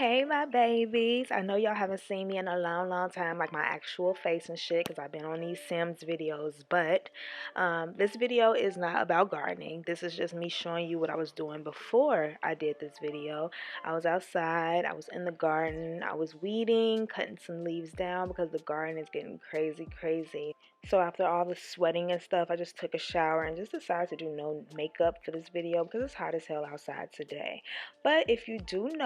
Hey, my babies. I know y'all haven't seen me in a long time, like my actual face and shit, because I've been on these Sims videos. But this video is not about gardening. This is just me showing you what I was doing before I did this video. I was outside, I was in the garden, I was weeding, cutting some leaves down because the garden is getting crazy. So after all the sweating and stuff, I just took a shower and just decided to do no makeup for this video because it's hot as hell outside today. But if you don't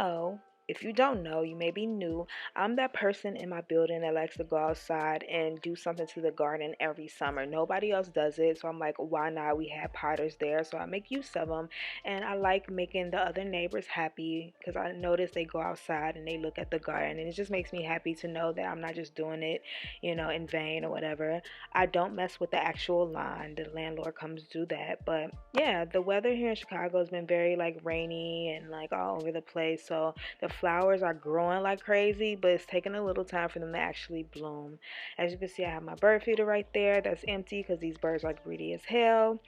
know, you may be new. I'm that person in my building that likes to go outside and do something to the garden every summer. Nobody else does it, so I'm like, why not? We have potters there, so I make use of them. And I like making the other neighbors happy because I notice they go outside and they look at the garden, and it just makes me happy to know that I'm not just doing it, in vain or whatever. I don't mess with the actual lawn. The landlord comes to do that. But yeah, the weather here in Chicago has been very like rainy and like all over the place. So the flowers are growing like crazy, but it's taking a little time for them to actually bloom. As you can see, I have my bird feeder right there that's empty because these birds are greedy as hell.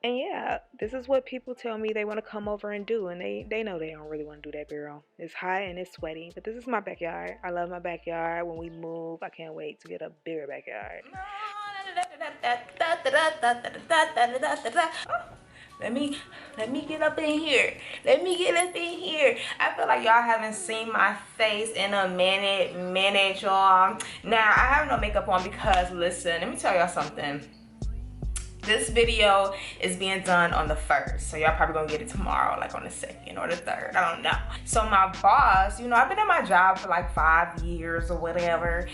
And yeah, this is what people tell me they want to come over and do, and they know they don't really want to do that, girl. It's hot and it's sweaty, but this is my backyard. I love my backyard. When we move, I can't wait to get a bigger backyard. Let me get up in here. Let me get up in here. I feel like y'all haven't seen my face in a minute, y'all. Now, I have no makeup on because, listen, let me tell y'all something. This video is being done on the 1st, so y'all probably gonna get it tomorrow, like on the 2nd or the 3rd, I don't know. So my boss, I've been at my job for like 5 years or whatever,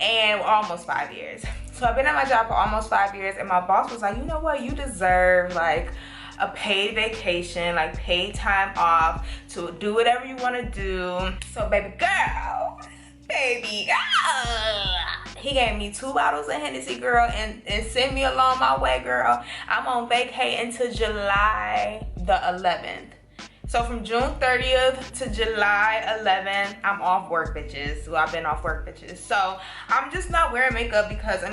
and almost 5 years. So I've been at my job for almost 5 years, and my boss was like, you know what, you deserve like a paid vacation, like paid time off to do whatever you wanna do. So baby girl, he gave me 2 bottles of Hennessy, girl, and sent me along my way, girl. I'm on vacay until July the 11th. So from June 30th to July 11th, I'm off work, bitches. Well, I've been off work, bitches. So I'm just not wearing makeup because, I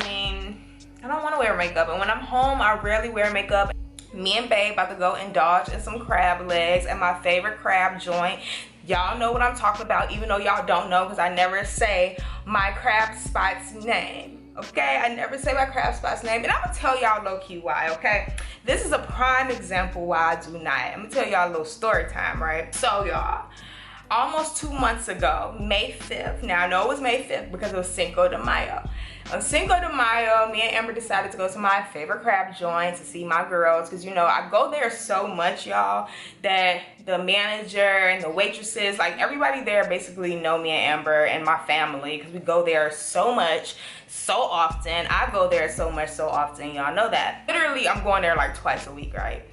don't want to wear makeup. And when I'm home, I rarely wear makeup. Me and babe about to go indulge in some crab legs at my favorite crab joint. Y'all know what I'm talking about, even though y'all don't know because I never say my crab spot's name, okay? I never say my crab spot's name, and I'm gonna tell y'all low-key why, okay? This is a prime example why I do not. I'm gonna tell y'all a little story time, right? So y'all, almost 2 months ago, May 5th, now I know it was May 5th because it was Cinco de Mayo. On Cinco de Mayo, me and Amber decided to go to my favorite crab joint to see my girls because, I go there so much, y'all, that the manager and the waitresses, like everybody there basically know me and Amber and my family because we go there so much, so often. I go there so much, so often, y'all know that. Literally, I'm going there like twice a week, right?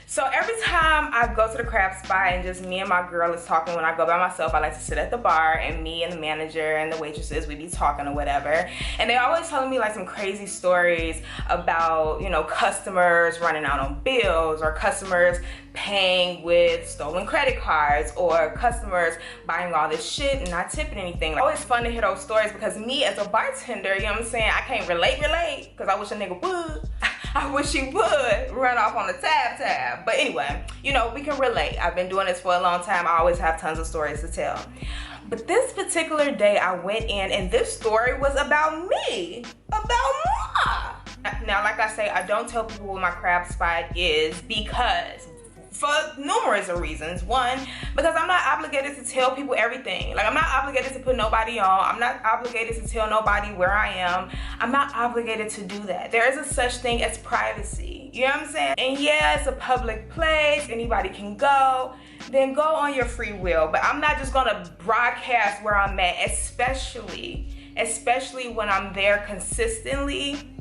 So every time I go to the crab spot and just me and my girl is talking, when I go by myself, I like to sit at the bar and me and the manager and the waitresses, we be talking or whatever. And they always telling me like some crazy stories about, customers running out on bills or customers paying with stolen credit cards or customers buying all this shit and not tipping anything. Like, always fun to hear those stories because me as a bartender, I can't relate because I wish a nigga would. I wish he would run off on the tab. But anyway, we can relate. I've been doing this for a long time. I always have tons of stories to tell. But this particular day I went in and this story was about me. About moi. Now, like I say, I don't tell people what my crab spot is because for numerous of reasons. One, because I'm not obligated to tell people everything. Like, I'm not obligated to put nobody on. I'm not obligated to tell nobody where I am. I'm not obligated to do that. There is a such thing as privacy. You know what I'm saying? And yeah, it's a public place. Anybody can go. Then go on your free will. But I'm not just gonna broadcast where I'm at, especially when I'm there consistently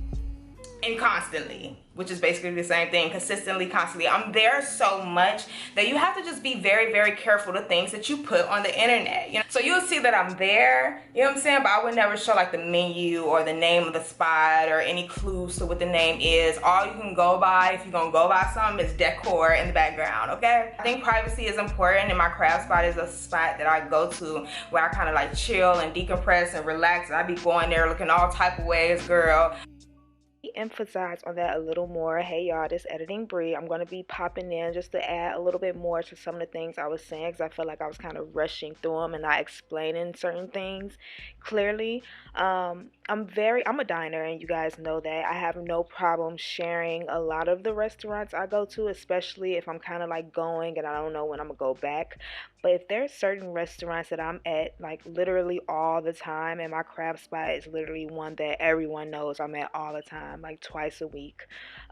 and constantly, which is basically the same thing, consistently, constantly. I'm there so much that you have to just be very, very careful the things that you put on the internet. So you'll see that I'm there, you know what I'm saying? But I would never show like the menu or the name of the spot or any clues to what the name is. All you can go by, if you're gonna go by something, is decor in the background, okay? I think privacy is important, and my crab spot is a spot that I go to where I kind of like chill and decompress and relax. And I be going there looking all type of ways, girl. emphasize on that a little more. Hey y'all, this editing Bree. I'm gonna be popping in just to add a little bit more to some of the things I was saying because I feel like I was kind of rushing through them and not explaining certain things clearly. I'm a diner, and you guys know that. I have no problem sharing a lot of the restaurants I go to, especially if I'm kind of like going and I don't know when I'm gonna go back. But if there's certain restaurants that I'm at like literally all the time, and my crab spot is literally one that everyone knows I'm at all the time, like twice a week,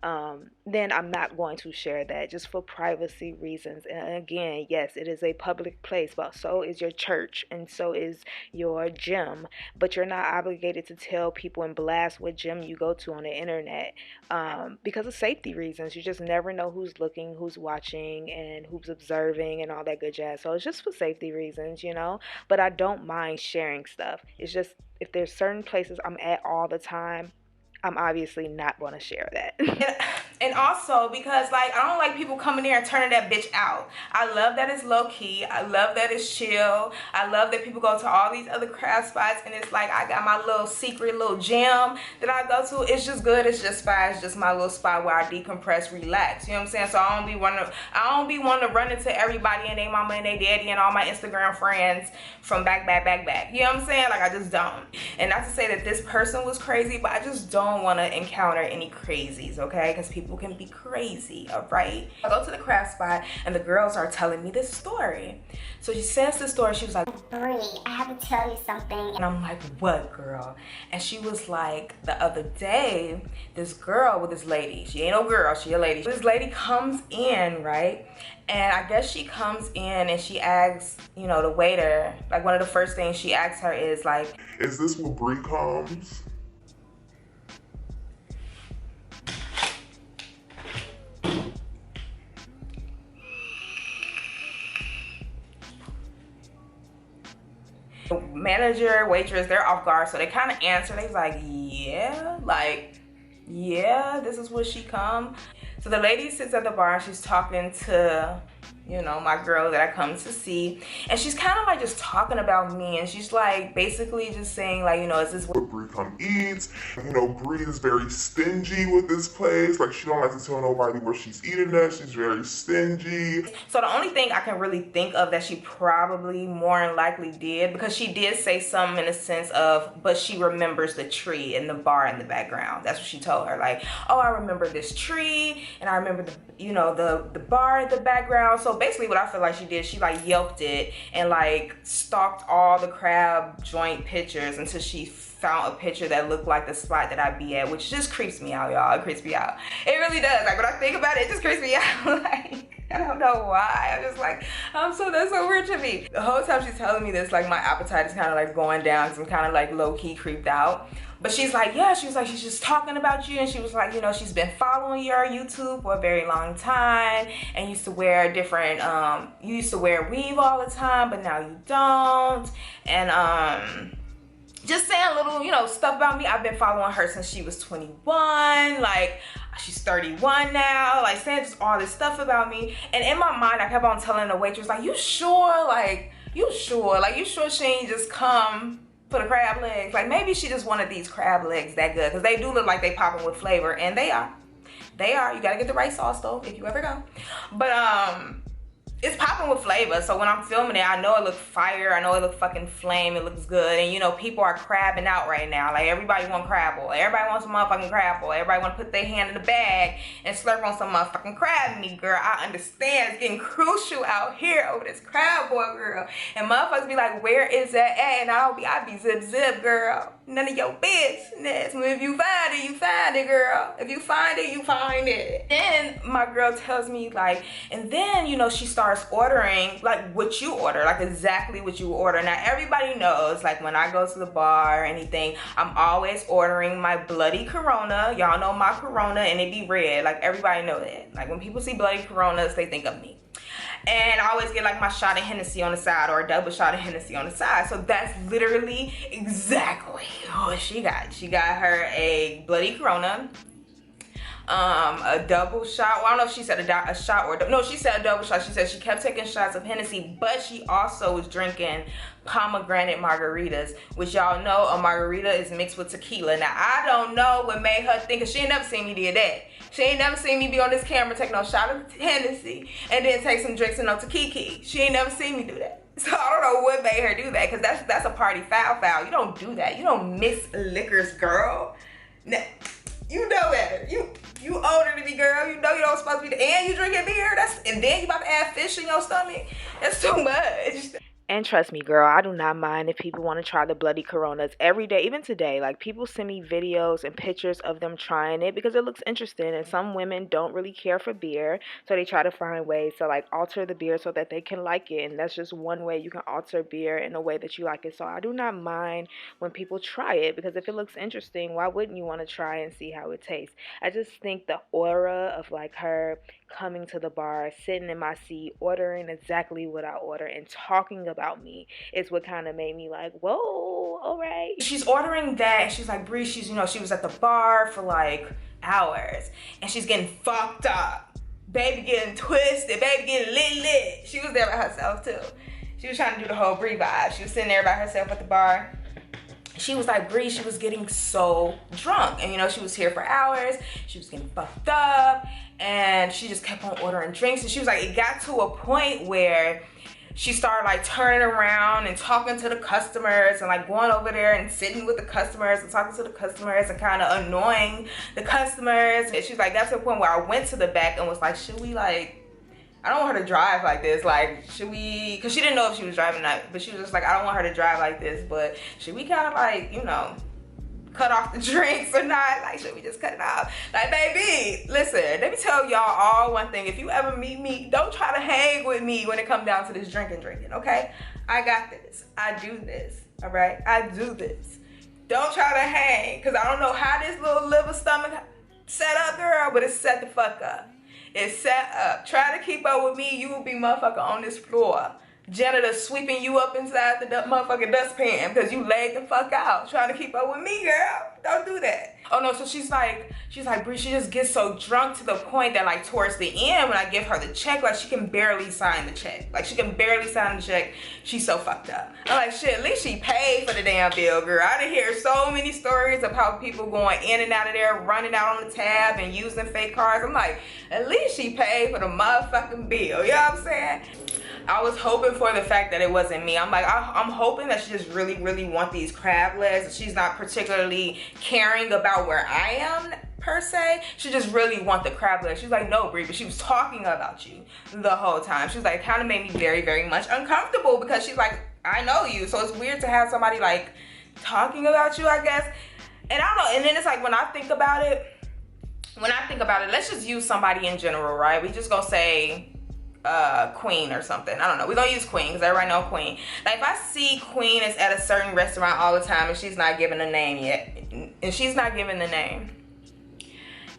then I'm not going to share that just for privacy reasons. And again, yes, it is a public place, but so is your church and so is your gym. But you're not obligated to tell people and blast what gym you go to on the internet because of safety reasons. You just never know who's looking, who's watching, and who's observing, and all that good jazz. So it's just for safety reasons, you know. But I don't mind sharing stuff. It's just if there's certain places I'm at all the time, I'm obviously not going to share that. And also because like I don't like people coming there and turning that bitch out. I love that it's low key. I love that it's chill. I love that people go to all these other craft spots and it's like I got my little secret little gym that I go to. It's just good. It's just fine. It's just my little spot where I decompress, relax. You know what I'm saying? So I don't be wanting to run into everybody and their mama and their daddy and all my Instagram friends from back. You know what I'm saying? Like I just don't. And not to say that this person was crazy, but I just don't want to encounter any crazies, okay? Because people can be crazy, all right? I go to the craft spot and the girls are telling me this story. So she says the story. She was like, Bree, I have to tell you something. and I'm like, what, girl? And she was like, the other day, this girl with this lady, she ain't no girl, she a lady. This lady comes in, right? And I guess she comes in and she asks, you know, the waiter, like one of the first things she asks her is like, is this where Bree comes? manager, waitress, they're off guard, so they kind of answer. They was like, yeah, this is where she come. So the lady sits at the bar and she's talking to, you know, my girl that I come to see, and she's kind of like just talking about me, and she's like basically just saying like, you know, is this where Bree come eats? You know, Bree is very stingy with this place. Like she don't like to tell nobody where she's eating at. She's very stingy. So the only thing I can really think of that she probably more than likely did, because she did say something in the sense of, but she remembers the tree and the bar in the background. That's what she told her, like, oh, I remember this tree and I remember the, you know, the bar in the background. So basically what I feel like she did, she like yelped it and like stalked all the crab joint pictures until she found a picture that looked like the spot that I'd be at, which just creeps me out, y'all. It creeps me out. It really does. Like when I think about it, it just creeps me out. Like I don't know why. I'm just like, that's so weird to me. The whole time she's telling me this, like my appetite is kind of like going down because I'm kind of like low key creeped out. But she's like, yeah, she was like, she's just talking about you. And she was like, you know, she's been following your YouTube for a very long time and used to wear different, you used to wear weave all the time, but now you don't. And just saying little, you know, stuff about me. I've been following her since she was 21. Like, she's 31 now. Like, saying just all this stuff about me. And in my mind, I kept on telling the waitress, like, you sure? Like, you sure? Like, you sure she ain't just come for the crab legs? Like maybe she just wanted these crab legs that good, because they do look like they popping with flavor, and they are. You gotta get the right sauce though if you ever go. But it's popping with flavor, so when I'm filming it, I know it looks fire, I know it looks fucking flame, it looks good. And you know, people are crabbing out right now. Like everybody want crab boil. Everybody wants some motherfucking crab boil. Everybody want to put their hand in the bag and slurp on some motherfucking crab meat, girl. I understand it's getting crucial out here over this crab boil, girl. And motherfuckers be like, where is that at? And I be zip, girl. None of your business. If you find it, you find it, girl. If you find it, you find it. Then my girl tells me like, and then, you know, she starts ordering like what you order, like exactly what you order. Now everybody knows, like when I go to the bar or anything, I'm always ordering my bloody Corona. Y'all know my Corona, and it be red. Like everybody know that. Like when people see bloody Coronas, they think of me. And I always get like my shot of Hennessy on the side, or a double shot of Hennessy on the side. So that's literally exactly what she got. She got her a bloody Corona, a double shot. Well, I don't know if she said a shot or no, she said a double shot. She said she kept taking shots of Hennessy, but she also was drinking pomegranate margaritas, which y'all know a margarita is mixed with tequila. Now I don't know what made her think, cause she ain't never seen me do that. She ain't never seen me be on this camera take no shot of Hennessy and then take some drinks and no tequila. She ain't never seen me do that. So I don't know what made her do that, because that's a party foul. You don't do that. You don't mix liquors, girl. Now, you know better. You older than me, girl. You know you don't supposed to be, and you drinking beer. And then you about to add fish in your stomach. That's too much. And trust me, girl, I do not mind if people want to try the bloody Coronas every day, even today. Like, people send me videos and pictures of them trying it because it looks interesting. And some women don't really care for beer, so they try to find ways to, like, alter the beer so that they can like it. And that's just one way you can alter beer in a way that you like it. So I do not mind when people try it, because if it looks interesting, why wouldn't you want to try and see how it tastes? I just think the aura of, like, her coming to the bar, sitting in my seat, ordering exactly what I order, and talking about me is what kind of made me like, whoa, all right. She's ordering that, and she's like, Bree, she was at the bar for like hours, and she's getting fucked up. Baby getting twisted, baby getting lit. She was there by herself too. She was trying to do the whole Bree vibe. She was sitting there by herself at the bar. She was like, Bree, she was getting so drunk. And she was here for hours. She was getting fucked up. And she just kept on ordering drinks. And she was like, it got to a point where she started like turning around and talking to the customers and like going over there and sitting with the customers and talking to the customers and kind of annoying the customers. And she was like, that's the point where I went to the back and was like, should we like, I don't want her to drive like this. Like, should we, because she didn't know if she was driving that, but she was just like, I don't want her to drive like this, but should we kind of like, cut off the drinks or not? Like, should we just cut it off? Like, baby, listen, let me tell y'all all one thing. If you ever meet me, don't try to hang with me when it comes down to this drinking, okay? I got this. I do this, all right? I do this. Don't try to hang, because I don't know how this little liver stomach set up, girl, but it's set the fuck up. It's set up. Try to keep up with me, you will be motherfucker on this floor. Janitor sweeping you up inside the motherfucking dustpan because you laid the fuck out trying to keep up with me, girl. Don't do that. Oh no, so she's like, Bree, she just gets so drunk to the point that like towards the end when I give her the check, like she can barely sign the check. Like she can barely sign the check. She's so fucked up. I'm like, shit, at least she paid for the damn bill, girl. I done hear so many stories of how people going in and out of there, running out on the tab and using fake cards. I'm like, at least she paid for the motherfucking bill. You know what I'm saying? I was hoping for the fact that it wasn't me. I'm like, I'm hoping that she just really, really want these crab legs. She's not particularly caring about where I am per se. She just really want the crab legs. She's like, no, Brie, but she was talking about you the whole time. She was like, it kind of made me very, very much uncomfortable because she's like, I know you. So it's weird to have somebody like talking about you, I guess. And I don't know. And then it's like, when I think about it, let's just use somebody in general, right? We just gonna say, Queen or something. I don't know. We're gonna use Queen because everybody know Queen. Like if I see Queen is at a certain restaurant all the time and she's not giving a name yet, and she's not giving the name,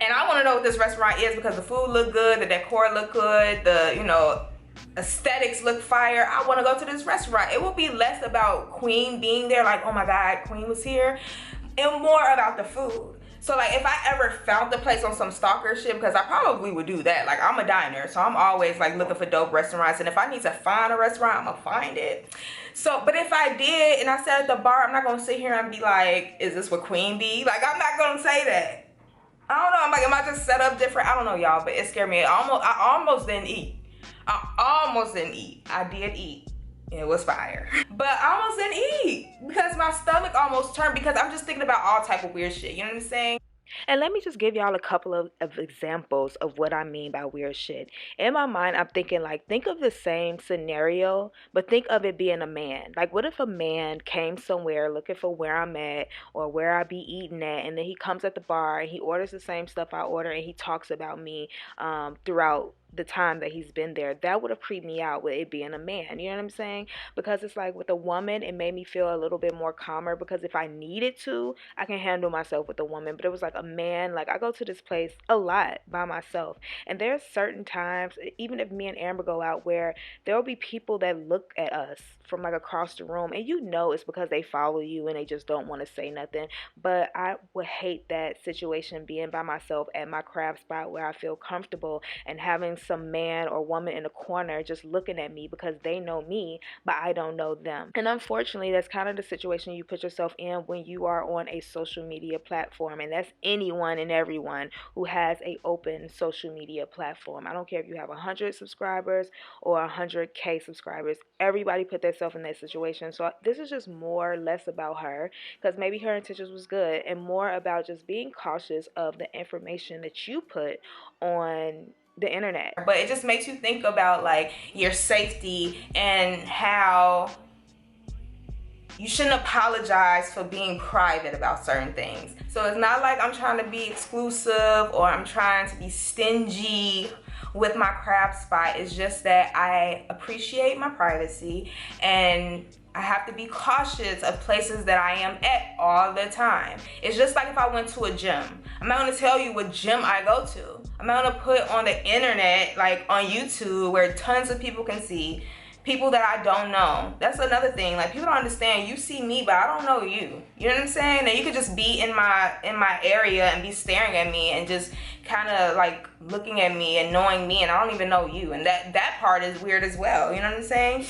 and I want to know what this restaurant is because the food look good, the decor look good, the aesthetics look fire. I want to go to this restaurant. It will be less about Queen being there, like, oh my God, Queen was here, and more about the food. So like if I ever found the place on some stalker shit, because I probably would do that. Like I'm a diner, so I'm always like looking for dope restaurants. And if I need to find a restaurant, I'm gonna find it. So, but if I did and I sat at the bar, I'm not gonna sit here and be like, is this what Queen be? Like I'm not gonna say that. I don't know. I'm like, am I just set up different? I don't know, y'all, but it scared me. I almost didn't eat. I did eat. It was fire. But I almost didn't eat because my stomach almost turned because I'm just thinking about all type of weird shit. You know what I'm saying? And let me just give y'all a couple of examples of what I mean by weird shit. In my mind, I'm thinking like, think of the same scenario, but think of it being a man. Like, what if a man came somewhere looking for where I'm at or where I be eating at, and then he comes at the bar and he orders the same stuff I order and he talks about me throughout the time that he's been there. That would have creeped me out with it being a man. You know what I'm saying? Because it's like with a woman, it made me feel a little bit more calmer because if I needed to, I can handle myself with a woman. But it was like a man, like I go to this place a lot by myself. And there's certain times, even if me and Amber go out, where there will be people that look at us from like across the room and you know it's because they follow you and they just don't want to say nothing. But I would hate that situation being by myself at my craft spot where I feel comfortable and having some man or woman in the corner just looking at me because they know me but I don't know them. And unfortunately, that's kind of the situation you put yourself in when you are on a social media platform, and that's anyone and everyone who has a open social media platform. I don't care if you have 100 subscribers or 100K subscribers. Everybody put themselves in that situation. So this is just more or less about her because maybe her intentions was good and more about just being cautious of the information that you put on the internet. But it just makes you think about like your safety and how you shouldn't apologize for being private about certain things. So it's not like I'm trying to be exclusive or I'm trying to be stingy with my craft spot. It's just that I appreciate my privacy and I have to be cautious of places that I am at all the time. It's just like if I went to a gym. I'm not gonna tell you what gym I go to. I'm not gonna put on the internet, like on YouTube, where tons of people can see people that I don't know. That's another thing. Like people don't understand. You see me, but I don't know you. You know what I'm saying? And you could just be in my area and be staring at me and just kind of like looking at me and knowing me, and I don't even know you. And that part is weird as well. You know what I'm saying?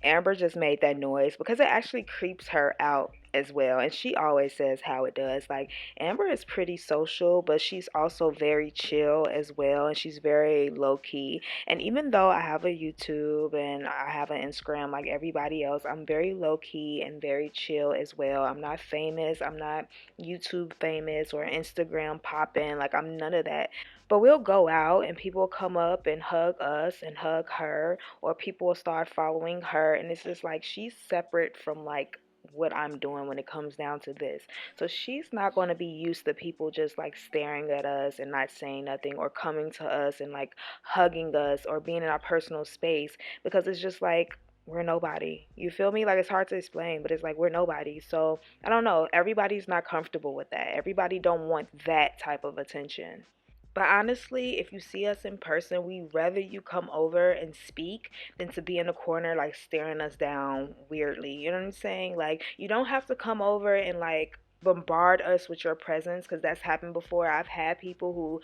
Amber just made that noise because it actually creeps her out as well. And she always says how it does. Like, Amber is pretty social, but she's also very chill as well. And she's very low key. And even though I have a YouTube and I have an Instagram like everybody else, I'm very low key and very chill as well. I'm not famous. I'm not YouTube famous or Instagram popping. Like, I'm none of that. But we'll go out and people will come up and hug us and hug her, or people will start following her. And it's just like she's separate from like what I'm doing when it comes down to this. So she's not going to be used to people just like staring at us and not saying nothing, or coming to us and like hugging us or being in our personal space, because it's just like we're nobody. You feel me? Like, it's hard to explain, but it's like we're nobody. So I don't know. Everybody's not comfortable with that. Everybody don't want that type of attention. But honestly, if you see us in person, we rather you come over and speak than to be in the corner like staring us down weirdly. You know what I'm saying? Like, you don't have to come over and like bombard us with your presence, because that's happened before. I've had people who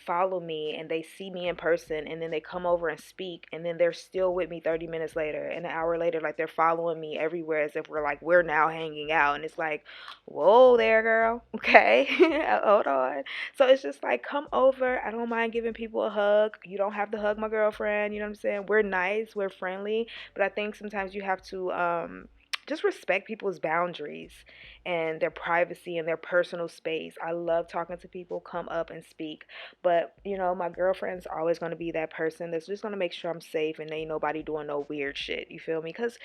follow me and they see me in person and then they come over and speak and then they're still with me 30 minutes later and an hour later, like they're following me everywhere as if we're now hanging out. And it's like, whoa there, girl. Okay. Hold on. So it's just like, come over. I don't mind giving people a hug. You don't have to hug my girlfriend. You know what I'm saying? We're nice, we're friendly, but I think sometimes you have to just respect people's boundaries and their privacy and their personal space. I love talking to people, come up and speak. But, you know, my girlfriend's always going to be that person that's just going to make sure I'm safe and ain't nobody doing no weird shit. You feel me? Because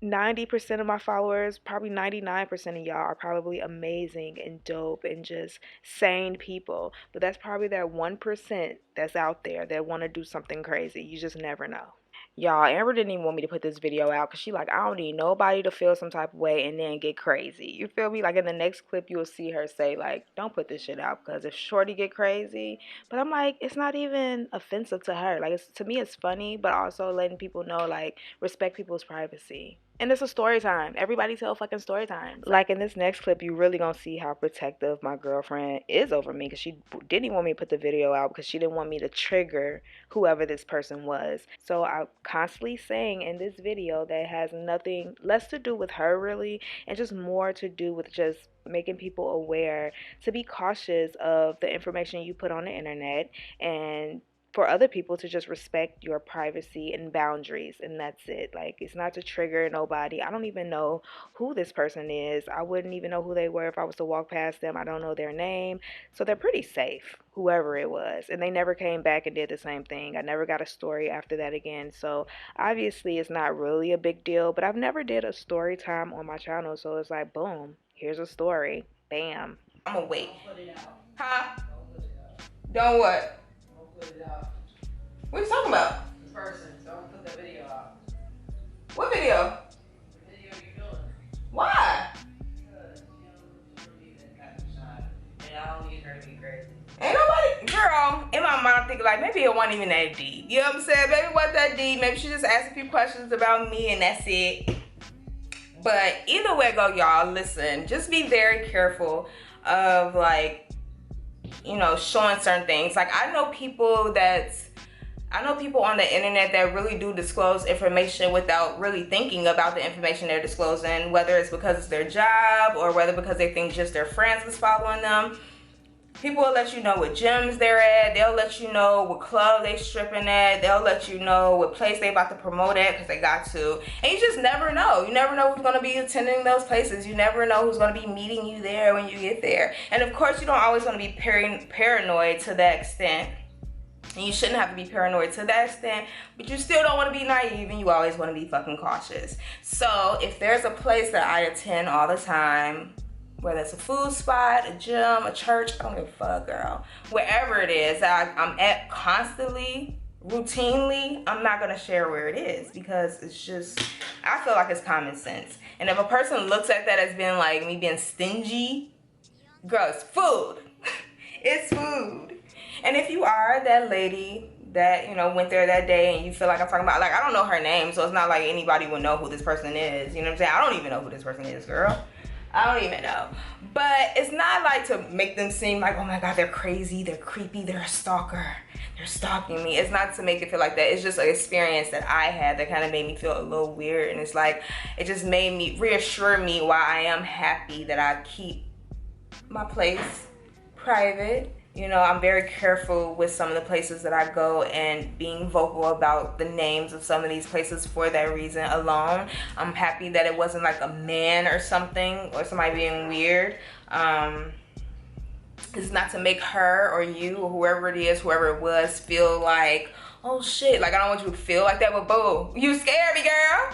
90% of my followers, probably 99% of y'all, are probably amazing and dope and just sane people. But that's probably that 1% that's out there that want to do something crazy. You just never know. Y'all, Amber didn't even want me to put this video out because she like, I don't need nobody to feel some type of way and then get crazy. You feel me? Like, in the next clip, you'll see her say, like, don't put this shit out because if Shorty get crazy. But I'm like, it's not even offensive to her. Like, to me, it's funny, but also letting people know, like, respect people's privacy. And it's a story time. Everybody tell fucking story times. Like, in this next clip, you really gonna see how protective my girlfriend is over me, because she didn't even want me to put the video out because she didn't want me to trigger whoever this person was. So I'm constantly saying in this video that has nothing less to do with her really, and just more to do with just making people aware to be cautious of the information you put on the internet, and for other people to just respect your privacy and boundaries, and that's it. Like, it's not to trigger nobody. I don't even know who this person is. I wouldn't even know who they were if I was to walk past them. I don't know their name. So they're pretty safe, whoever it was. And they never came back and did the same thing. I never got a story after that again. So obviously it's not really a big deal, but I've never did a story time on my channel. So it's like, boom, here's a story. Bam. I'm gonna wait. Huh? Don't what? Don't put it out. What are you talking about? The person. Don't put the video out. What video? The video you're doing. Why? Because you don't need that kind of shot. And I don't need her to be crazy. Ain't nobody, girl, in my mind I'm thinking like maybe it wasn't even that deep. You know what I'm saying? Maybe it wasn't that deep. Maybe she just asked a few questions about me and that's it. But either way go, y'all, listen, just be very careful of like, you know, showing certain things. Like I know people on the internet that really do disclose information without really thinking about the information they're disclosing, whether it's because it's their job or whether because they think just their friends is following them. People will let you know what gyms they're at. They'll let you know what club they stripping at. They'll let you know what place they about to promote at because they got to. And you just never know. You never know who's going to be attending those places. You never know who's going to be meeting you there when you get there. And of course, you don't always want to be paranoid to that extent. And you shouldn't have to be paranoid to that extent. But you still don't want to be naive and you always want to be fucking cautious. So if there's a place that I attend all the time, whether it's a food spot, a gym, a church, I don't give a fuck, girl. Wherever it is that I'm at constantly, routinely, I'm not gonna share where it is because it's just, I feel like it's common sense. And if a person looks at that as being like me being stingy, girl, it's food. It's food. And if you are that lady that, you know, went there that day and you feel like I'm talking about, like, I don't know her name, so it's not like anybody would know who this person is. You know what I'm saying? I don't even know who this person is, girl. I don't even know. But it's not like to make them seem like, oh my God, they're crazy, they're creepy, they're a stalker, they're stalking me. It's not to make it feel like that. It's just an experience that I had that kind of made me feel a little weird. And it's like, it just made me, reassure me why I am happy that I keep my place private. You know, I'm very careful with some of the places that I go and being vocal about the names of some of these places for that reason alone. I'm happy that it wasn't like a man or something or somebody being weird. It's not to make her or you or whoever it is, whoever it was, feel like, oh shit, like I don't want you to feel like that, but boo, you scared me, girl.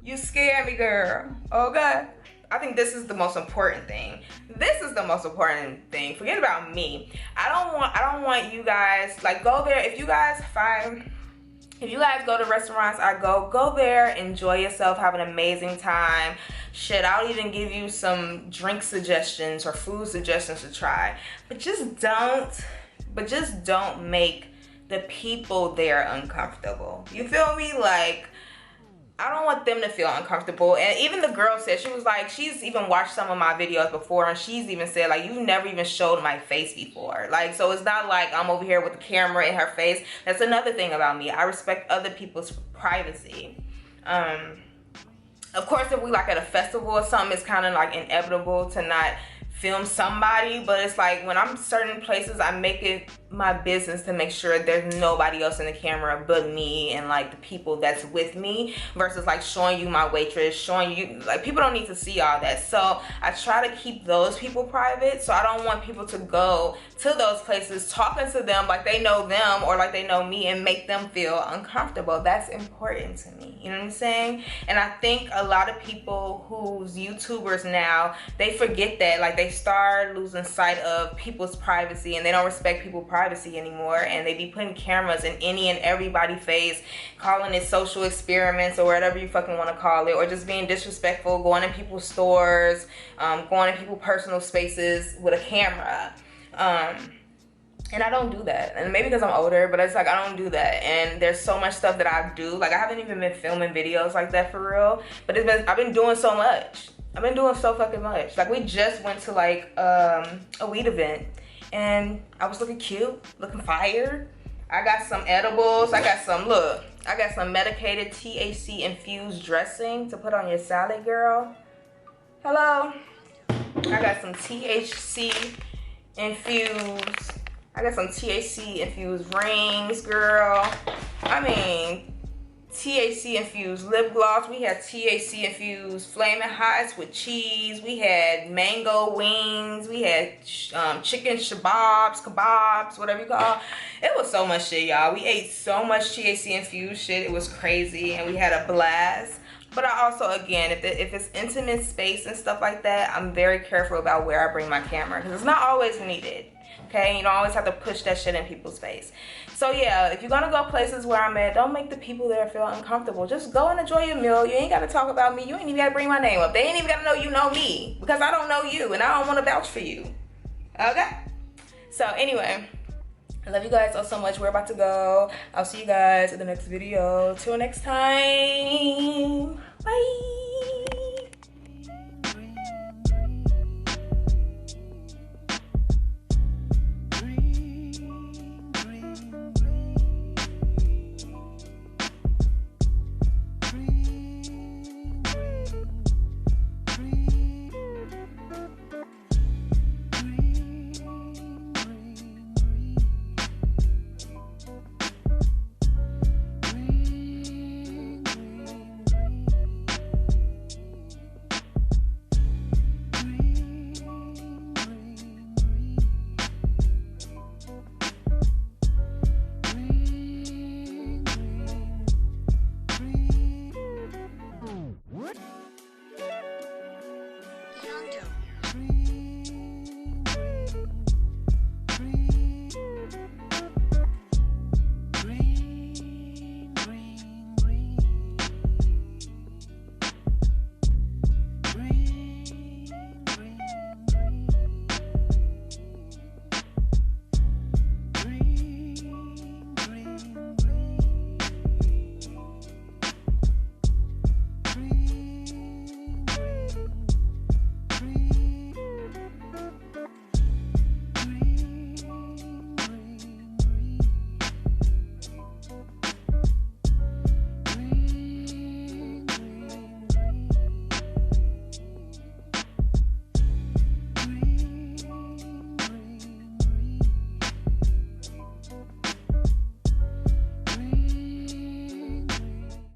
You scared me, girl. Okay. I think this is the most important thing. This is the most important thing. Forget about me. I don't want you guys, like, go there. If you guys go to restaurants, go there, enjoy yourself, have an amazing time. Shit, I'll even give you some drink suggestions or food suggestions to try. But just don't make the people there uncomfortable. You feel me? Like, I don't want them to feel uncomfortable. And even the girl said, she was like, she's even watched some of my videos before and she's even said, like, you've never even showed my face before. Like, so it's not like I'm over here with the camera in her face. That's another thing about me. I respect other people's privacy. Of course, if we like at a festival or something, it's kind of like inevitable to not film somebody, but it's like when I'm certain places, I make it my business to make sure there's nobody else in the camera but me and like the people that's with me, versus like showing you my waitress, showing you, like, people don't need to see all that. So I try to keep those people private. So I don't want people to go to those places talking to them like they know them or like they know me and make them feel uncomfortable. That's important to me, you know what I'm saying? And I think a lot of people who's YouTubers now, they forget that, like, they start losing sight of people's privacy and they don't respect people's privacy anymore, and they be putting cameras in any and everybody's face, calling it social experiments or whatever you fucking want to call it, or just being disrespectful, going in people's stores, going in people's personal spaces with a camera. And I don't do that. And maybe because I'm older, but it's like I don't do that. And there's so much stuff that I do. Like, I haven't even been filming videos like that for real, but I've been doing so much. I've been doing so fucking much. Like, we just went to like a weed event and I was looking cute, looking fire. I got some edibles. I got some medicated THC infused dressing to put on your salad, girl. Hello. I got some THC infused. I got some THC infused rings, girl. I mean, THC infused lip gloss. We had THC infused flaming hots with cheese. We had mango wings. We had chicken kebabs, whatever you call it. It was so much shit, y'all. We ate so much THC infused shit. It was crazy, and we had a blast. But I also, again, if it's intimate space and stuff like that, I'm very careful about where I bring my camera because it's not always needed. Okay, you don't always have to push that shit in people's face. So yeah, if you're gonna go places where I'm at, don't make the people there feel uncomfortable. Just go and enjoy your meal. You ain't gotta talk about me. You ain't even gotta bring my name up. They ain't even gotta know you know me, because I don't know you and I don't want to vouch for you. Okay? So anyway, I love you guys all so much. We're about to go. I'll see you guys in the next video. Till next time. Bye.